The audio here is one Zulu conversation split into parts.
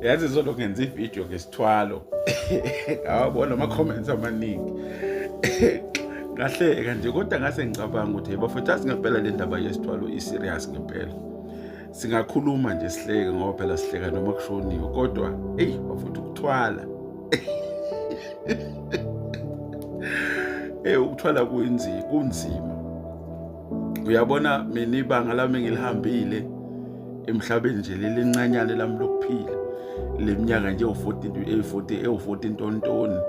yazi zolo ngenza ivideo ngesithwalo awabona ama-comments amaningi ngahleka nje kodwa ngase ngicabanga ukuthi bafethu ngempela le ndaba yesithwalo i-serious ngempela singakhuluma nje sihleke ngoba phela sihleka noma kushoniwe kodwa bafethu ukuthwala ukuthwala kunzima uyabona mina ibanga lami ngilihambile emhlabeni nje lelincanyane lami lokuphila leminyaka nje ewu-14 tontoni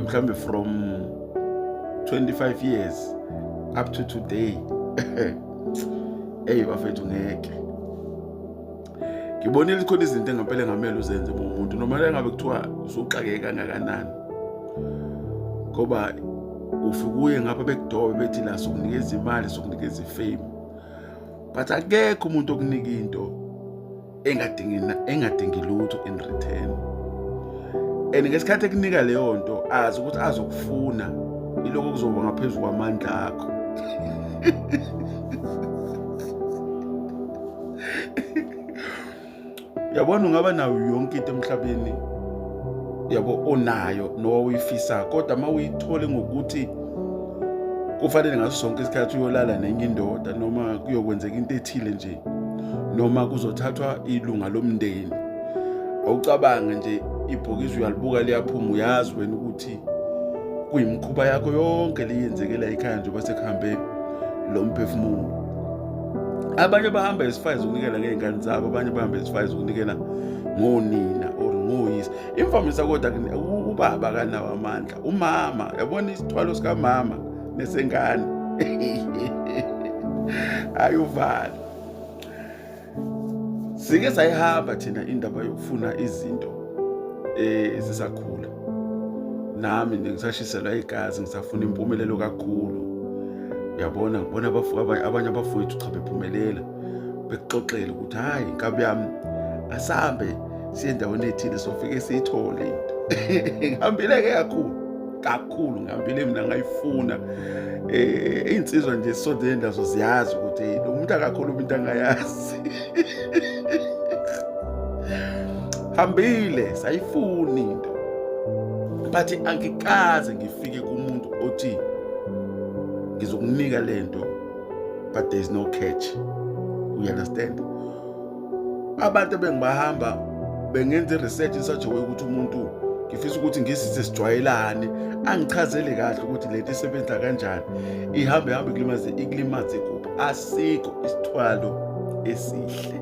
mhlambe from 25 years up to today bafethu ngeke ngibonile khona izinto engempela ngamele uzenze umuntu noma ngabe kuthiwa usuxakeke kangakanani ngoba ufikuye ngapha bekudobe bethi la sokunikeza imali sokunikeza ifame but akekho umuntu okunika into engadingi lutho in return and ngesikhathi ekunika leyo nto azi ukuthi azokufuna iloko kuzoba ngaphezulu kwamandla akho yabona ungaba nayo yonke into emhlabeni yabo onayo nowuyifisa kodwa mawuyithole ngokuthi kufanele ngaso sonke isikhathi uyolala nenye indoda noma kuyokwenzeka into ethile nje noma kuzothathwa ilunga lomndeni awucabange nje ibhokisi uyalibuka liyaphuma uyazi wena ukuthi kuyimkhuba yakho yonke liyenzekela ekhaya nje bese kuhambe lo mphefumulo. Abanye bahamba esifazi ukunikela ngezingane zabo, abanye bahamba esifazi ukunikela ngonina or ngoyise. Imvamisa kodwa ubaba kanawo amandla, umama yabona isithwalo sika mama nesengane ayuvala. Sike sayihamba thina indaba yokufuna izinto sisakhula. Nami ngisashiselwa igazi ngisafuna impumelelo kakhulu. Uyabona ngibona abanye abafowethu cha bephumelela bekuxoxela ukuthi hayi inkabi yami asambe siye endaweni ethile sofike siyithole into. Ngihambile ke kakhulu ngihambile mina ngayifuna insizwa nje sodenda zoziyazi ukuthi lo muntu akakhuluma into angayazi. Hambile sayifuna into but angikaze ngifike kumuntu othi ngizokunika lento but there is no catch. You understand? Abantu bengibahamba bengenza research in such a way ukuthi umuntu ngifisa ukuthi ngisise sijwayelane angichazele kahle ukuthi lento isebenza kanjani ihambe iklimaze kuphi. Asikho isithwalo esihle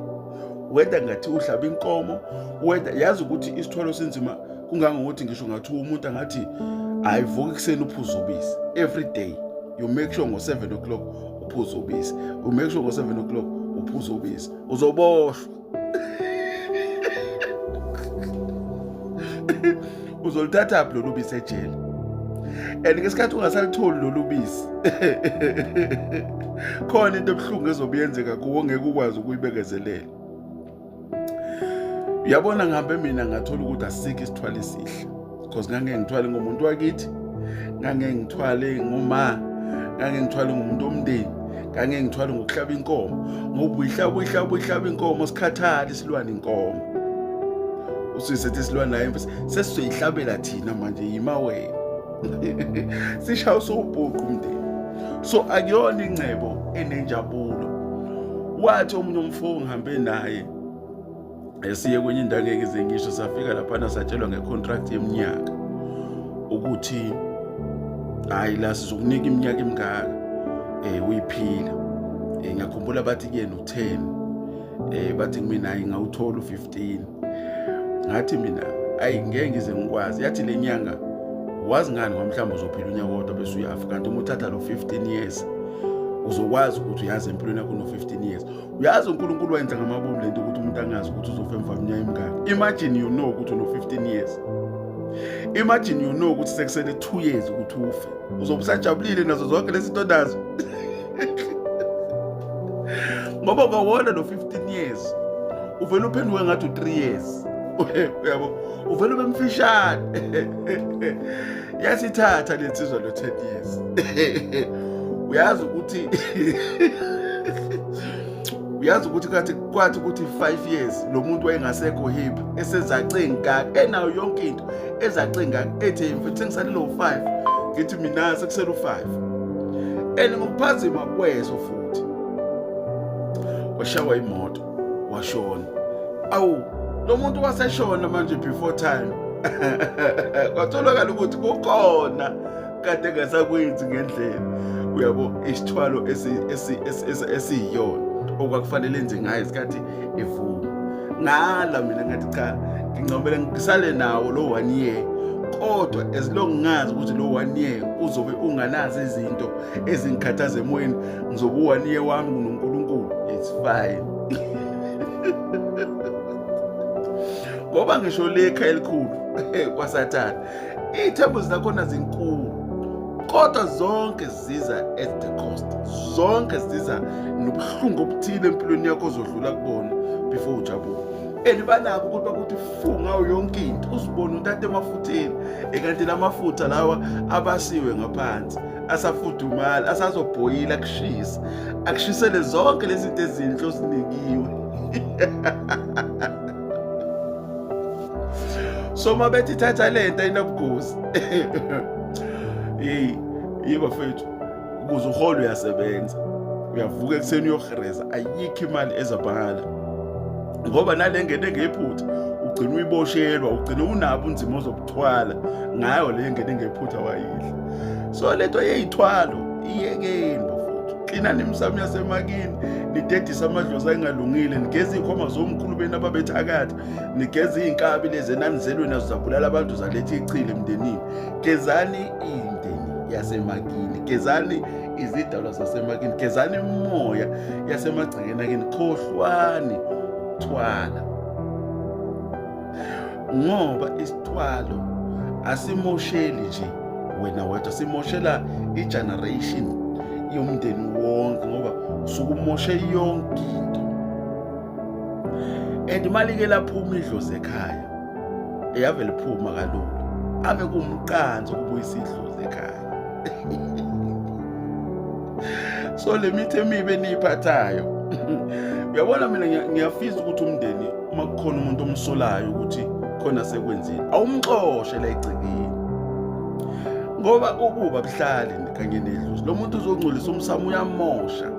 whether ngathi uhlaba inkomo whether yazi ukuthi isithwalo senzima kungangokuthi ngisho ngathi umuntu angathi ayivuka kuseni uphuza ubisi every day. You make sure ngo 7 o'clock uphuza ubisi. You make sure ngo 7 o'clock uphuza ubisi. Uzoboshwa. Uzolithatha apho lolu bisi ejele. And ngesikhathi ungasalitholi lolu bisi. Khona into ebuhlungu ezobiyenzeka kuwo ngeke ukwazi ukuyibekezelela. Uyabona ngihambe mina ngathola ukuthi asikho isithwalo esihle. Because ngangeke ngithwale ngomuntu wakithi. Ngangeke ngithwale ngoma. Ngangeke ngithwale ngumuntu omndeni. Ngangeke ngithwale ngokuhlaba inkomo. Ngoba uyihlaba inkomo sikhathali isilwane inkomo. Usuyisethi isilwane naye sesizoyihlabela thina manje yima wena. Sishaya usubhuqu umndeni. So akuyona ingcebo enenjabulo. Wathi omunye umfowethu ngihambe naye esiye kwenye indawo ngeke ngisho safika lapha satshelwa ngecontract yeminyaka ukuthi hayi la sizokunika iminyaka emingaka uyiphila. Ngiyakhumbula bathi kuyena u10 bathi mina ngawuthola u15. Ngathi mina ayi ngeke ngize ngikwazi. Yathi lenyanga wazi ngani ngomhlamba uzophila unyaka wodwa bese uyafa kanti uma uthatha lo 15 years uzokwazi ukuthi uyazi empilweni yakho no 15 years. Uyazi uNkulunkulu wenza ngamabomu lento ukuthi umuntu angazi ukuthi uzofa emva kweminyaka emingaka. Imagine you know ukuthi no 15 years. Imagine you know ukuthi sekusele 2 years ukuthi ufe. Uzobe usajabulile nazo zonke lezi zinto nazo. Ngoba kwawona no 15 years uvela uphenduke ngathi u3 years. Uyabo uvela ubemfishane. Yasithatha lensizwa lo 10 years. Uyazi ukuthi uyazi ukuthi kwathi ukuthi 5 years lo muntu wayengasekho happy esezacinga enayo yonke into ezacinga ethi mfethu sengisalile u5 ngithi mina sekusela u5 ngokuphazima kweso futhi washawa imoto washona. Awu lo muntu waseshona manje before time kwatholakala ukuthi kukhona kade ngasakwenzi ngendlela, uyabo, isithwalo esiyiyona okwakufanele enze ngayo isikhathi evuma. Ngala mina ngathi cha, ngincomele ngisale nawo lo 1 year, kodwa as long ngazi ukuthi lo 1 year uzobe unganazo izinto ezingikhathaza emoyeni, ngizobe u1 year wami kuNkulunkulu, it's fine. Ngoba ngisho le ekhaya elikhulu kwaSathane, ithembu zakhona zinkulu, kodwa zonke ziza at the cost. Zonke ziza nobuhlungu obuthile empilweni yakho ozodlula kubona before ujabule. Banakho ukuthi bakuthi funga yonke into uzibone untata emafutheni, kanti lamafutha lawa abasiwe ngaphansi asafudumala, asazobhoyila, akushisele zonke lezi zinto ezinhle osinikiwe. So mabethi thatha lento ayinobungozi. Bafethu, ukuze uhole uyasebenza, uyavuka ekuseni uyohreza, ayikho imali ezabhala. Ngoba nale ngene ngephutha ugcina uyiboshelwa, ugcina unabo unzima ozobuthwala ngayo le ngene ngephutha wayidla. So lento yeyithwalo iyekeni bafethu, klinani imsamo yasemakini, nidedisa amadlozi ayingalungile, nigeza ikhoma zomkhulu beni ababethakade, nigeza izinkabi lezi enanizelwe nazo zabulala abantu zaletha ichile emndenini. Gezani indeni yasemakini, gezani izidalwa zasemakini, gezani imimoya yasemagcekeni akini, khohlwani ukuthwala. Ngoba isithwalo asimosheli nje wena wedwa, simoshela igeneration yomndeni wonke, ngoba usukumoshe yonke into. And imali-ke laphuma idlozi ekhaya, eyavele iphuma kalula, ave kumqanzo ukubuyisa idlozi ekhaya. So le mithi emibi eniyiphathayo, uyabona mina ngiyafisa ukuthi umndeni uma kukhona umuntu omsolayo ukuthi khona sekwenzile, awumxoshe la egcekeni, ngoba ukuba buhlali kanye nedlozi, lo muntu uzongcolisa umsamo, uyamosha.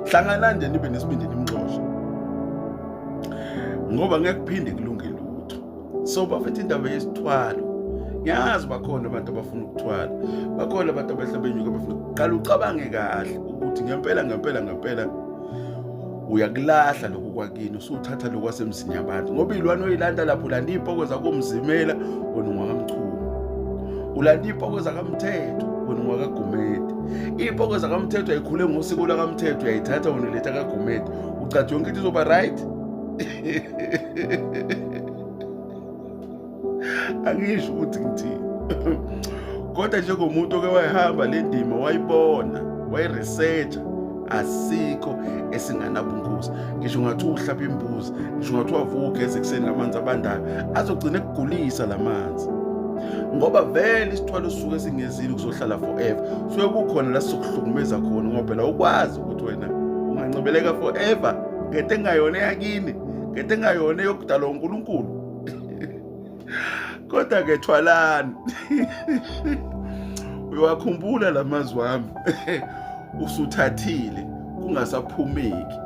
Hlangana nje nibe nesibindi nimxoshe, ngoba ngeke kuphinde kulunge lutho. So bafethu indaba yesithwalo, ngiyazi bakhona abantu abafuna ukuthwala, bakhona abantu abahlabenyuka bafuna uqala ucabange kahle ukuthi ngempela uyakulahla lokhu kwakini, usuthatha lokhu kwasemzini yabantu, ngoba ilwane oyilanda lapho ulanda iy'poko zakomzimela wena ungakamchumi, ulanda iy'poko zakaMthetho wena ungakagumede. Iy'poko zakaMthetho ayikhule ngosiko lakaMthetho, uyayithatha wena uletha kagumede, ucathi yonke into izoba right. Angisho ukuthi ngithini, kodwa njengomuntu oke wayihamba le ndima, wayibona, wayiresearcha, asikho esinganabungozi. Ngisho ngathi uhlapha imbuzi, ngisho ngathi wavuka ekuseni ngamanzi abandayo, azogcina ekugulisa lamanzi, ngoba vele isithwalo sisuke singezile kuzohlala forever. Suke kukhona la sizokuhlukumeza khona, ngoba phela ukwazi ukuthi wena ungancebeleka forever ngento engayona yakini, ngento engayona yokudala uNkulunkulu. Kodwa-ke thwalani. Uyawakhumbula la mazwi wami, usuthathile kungasaphumeki.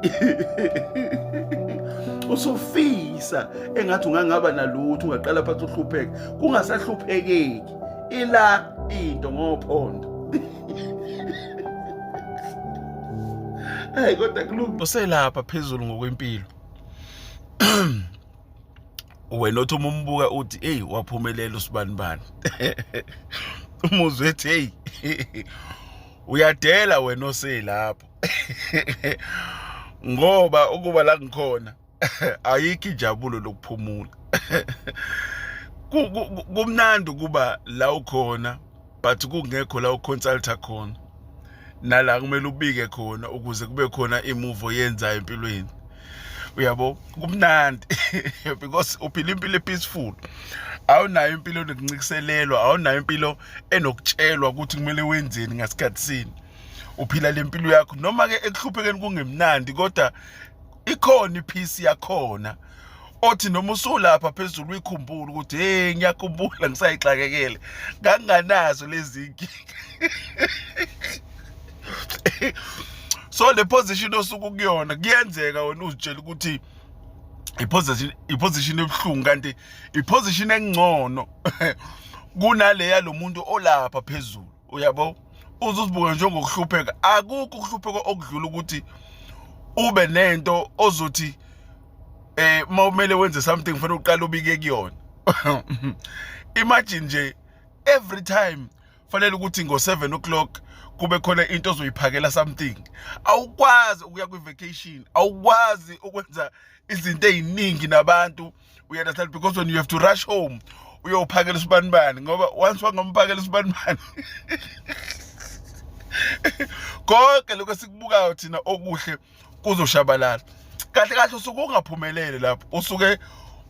Usufisa engathi ungangaba nalutho, ungaqala phansi uhlupheke, kungasahluphekeki. Ila into ngophondo. Hayi kodwa kulungu selapha phezulu ngokwempilo. Wena othi umbuka uthi hey waphumelela usibanibani. Umuzwe ethi hey uyadela wena oselapho. Ngoba ukuba la ngikhona ayikho injabulo lokuphumula. Kumnandi kuba la ukhona, but kungekho la uconsulta khona, nala kumele ubike khona ukuze kube khona imove oyenzayo empilweni. Uyabo, kumnandi because uphila impilo peaceful. Awunayo impilo enokuncikiselelwa, awunayo impilo enokutshelwa ukuthi kumele wenzeni ngasikhathi sini. uphila lempilo yakho noma ke ekuhluphekeni kungemnandi kodwa ikhona ipeace yakhona othi noma usulapha phezulu uyikhumbula ukuthi hey ngiyakhumbula ngisayixakekele nganganazo lezi inkinga. So le position osuku kuyona kuyenzeka wena uzitshela ukuthi iposition ebuhlungu kanti iposition engcono kunale yalomuntu olapha phezulu. Uyabo uzuzibuka njengokuhlupheka, akukho ukuhlupheka okudlula ukuthi ube nento ozothi mawumele wenze something kufanele uqale ubike kuyona. Imagine nje every time fanele ukuthi ngo7 o'clock kube khona into ozoyiphakela something. Awukwazi ukuya kwi-vacation, awukwazi ukwenza izinto eziningi nabantu, you understand, because when you have to rush home uyophakela usibanibani ngoba once wangamphakela usibanibani konke lokho sikubukayo thina okuhle kuzoshabalala. Kahle kahle usuke ungaphumelele lapho, usuke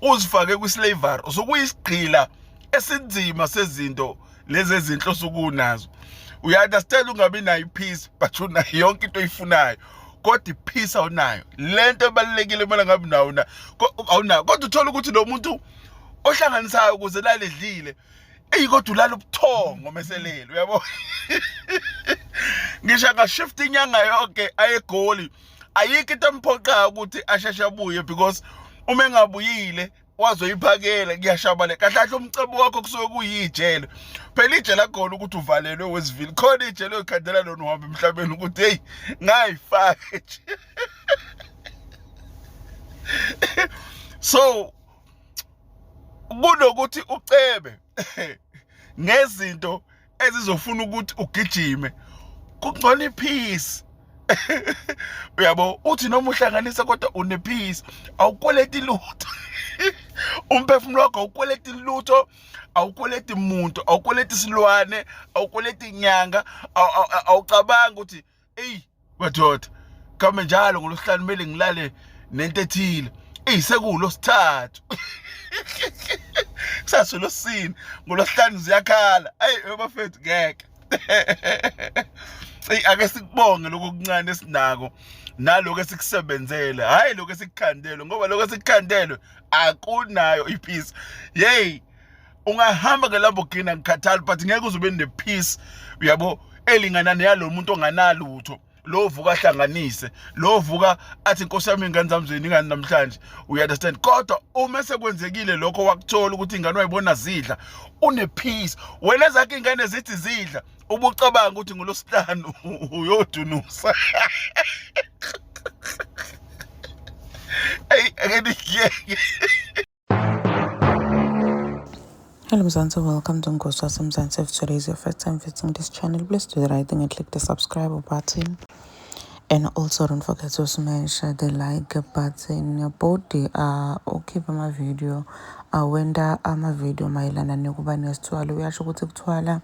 uzifake kwislavery, usuke uyisigqila esinzima sezinto lezi ezinhle osukunazo. Uya-understand ungabi nayo ipeace but unayo yonke into oyifunayo kodwa ipeace awunayo. Lento ebalulekile mina ngabe nawo awunayo kodwa uthola ukuthi lo muntu ohlanganisayo ukuze lale edlile kodwa ulala ubuthongo meselele. Uyabo ngisho ngashift inyanga yonke ayegoli ayikho into emphoqayo ukuthi asheshe abuye because uma engabuyile wazoyiphakela kuyashabala. Kahle kahle umcebo wakho kusuke kuyijele phela, ijele akona ukuthi uvalelwe Westville, khona ijele oyikhandela lona uhamba emhlabeni ukuthi hey ngayifake nje. So kunokuthi ucebe ngezinto ezizofuna ukuthi ugijime kungcono ipeace. Uyabo uthi noma uhlanganisa kodwa unepeace, awukweleti lutho. Umphefumulo wakho awukweleti lutho, awukweleti umuntu, awukweleti isilwane, awukweleti inyanga, awucabanga ukuthi hey madoda kame njalo ngolosihlanu kumele ngilale nento ethile sekulo sithathu. Kusasa losini ngolosihlanu ziyakhala bafethu ngeke. Ake sikubonge lokho kuncane esinako naloko esikusebenzele, hayi lokho esikukhandele, ngoba lokho esikukhandele akunayo ipeace. Hey ungahamba ngeLamborghini angikhathali but ngeke uzobe nepeace, uyabo, elingana neyalo muntu onganalutho, lo vuka ahlanganise, lo vuka athi inkosi yami ingane zami zingani namhlanje. You understand? Kodwa uma sekwenzekile lokho wakuthola ukuthi ingane wayibona zidla unepeace, wena zakhe ingane zithi zidla ubucabanga ukuthi ngolosihlanu uyodunusa. Hello Mzansi, welcome to Nkosazana Mzansi. If today is your first time visiting this channel, please do the right thing and click the subscribe button. And also don't forget to smash the like button. Bodi ukhipha ama-video awenda ama-video mayelana nokuba nesithwalo. Uyasho ukuthi ukuthwala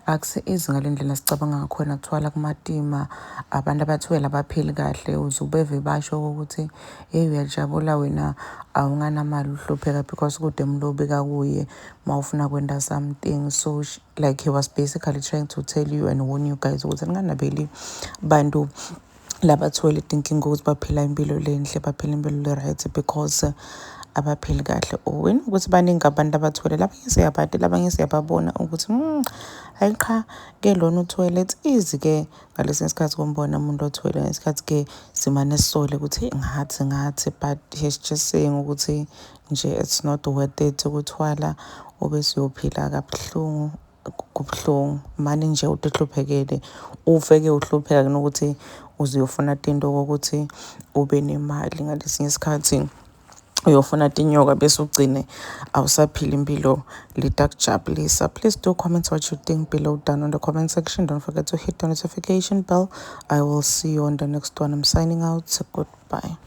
akusi-easy ngale ndlela sicabanga ngakhona. Kuthwala kumatima, abantu abathwele abaphili kahle, uze ubeve basho ukuthi hey uyajabula wena awunganamali uhlupheka because kude mlobeka kuye mawufuna kwenda something. So like he was basically trying to tell you and warn you guys ukuthi ninganabeli bantu labathwele thinking ukuthi baphila impilo lenhle, baphila impilo le-right because abaphili kahle. Wena ukuthi baningi abantu abathwele, labanye siyabade, labanye siyababona ukuthi hayi cha ke lona uthwele, it's easy ke ngalesi sikhathi kumbona umuntu othwele. Ngesikhathi ke simane sisole ukuthi ngathi but he's just saying ukuthi nje it's not worth it ukuthwala ube siyophila kabuhlungu. Kubuhlungu manje nje uhluphekele, ufeke uhlupheka nokuthi uziyofuna into kokuthi ube nemali ngalesinye isikhathi uyofuna tinyoka bese ugcine awusaphila impilo litakujabulisa. Please do comment what you think below down on the comment section. Don't forget to hit the notification bell. I will see you on the next one. I'm signing out. Goodbye.